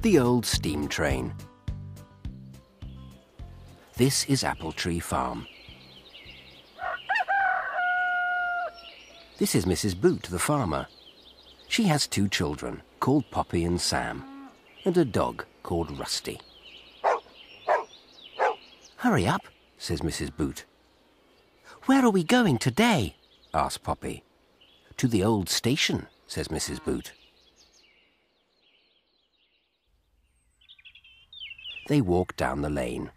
The old steam train. This is Apple Tree Farm. This is Mrs. Boot, the farmer. She has 2 children, called Poppy and Sam, and a dog called Rusty. "Hurry up," says Mrs. Boot. "Where are we going today?" asks Poppy. "To the old station," says Mrs. Boot. They walk down the lane.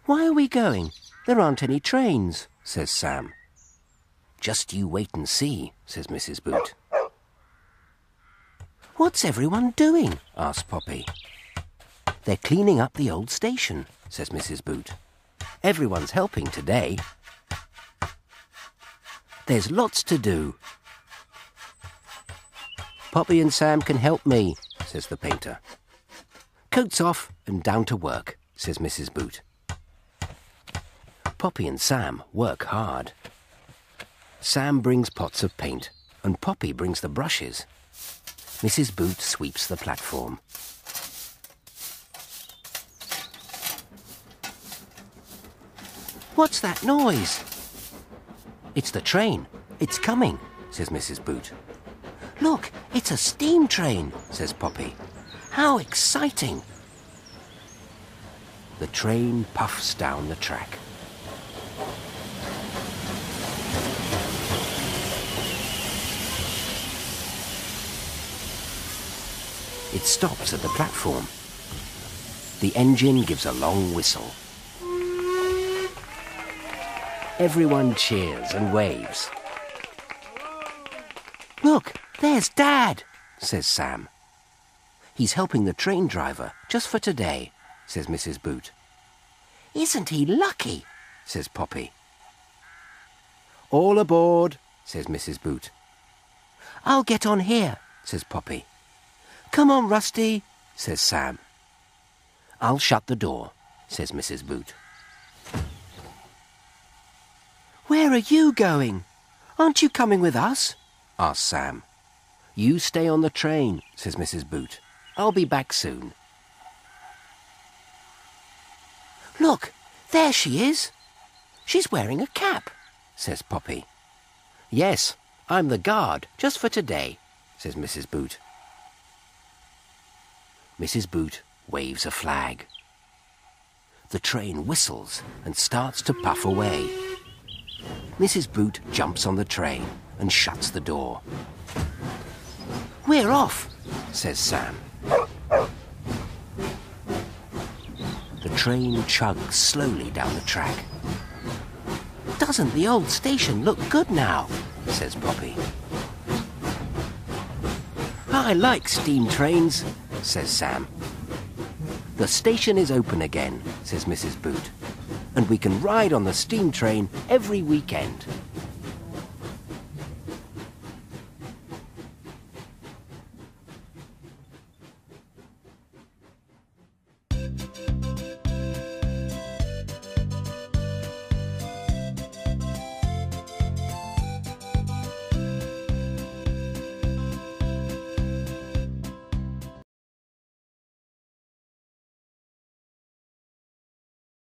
"Why are we going? There aren't any trains," says Sam. "Just you wait and see," says Mrs. Boot. "What's everyone doing?" asks Poppy. "They're cleaning up the old station," says Mrs. Boot. "Everyone's helping today. There's lots to do." "Poppy and Sam can help me," says the painter. "Coats off and down to work," says Mrs. Boot. Poppy and Sam work hard. Sam brings pots of paint and Poppy brings the brushes. Mrs. Boot sweeps the platform. "What's that noise?" "It's the train. It's coming," says Mrs. Boot. "Look, it's a steam train," says Poppy. "How exciting!" The train puffs down the track. It stops at the platform. The engine gives a long whistle. Everyone cheers and waves. "Look, there's Dad," says Sam. "He's helping the train driver just for today," says Mrs. Boot. "Isn't he lucky?" says Poppy. "All aboard," says Mrs. Boot. "I'll get on here," says Poppy. "Come on, Rusty," says Sam. "I'll shut the door," says Mrs. Boot. "Where are you going? Aren't you coming with us?" asks Sam. "You stay on the train," says Mrs. Boot. "I'll be back soon." "Look, there she is. She's wearing a cap," says Poppy. "Yes, I'm the guard, just for today," says Mrs. Boot. Mrs. Boot waves a flag. The train whistles and starts to puff away. Mrs. Boot jumps on the train and shuts the door. "We're off," says Sam. The train chugs slowly down the track. "Doesn't the old station look good now?" says Poppy. "I like steam trains," says Sam. "The station is open again," says Mrs. Boot, "and we can ride on the steam train every weekend."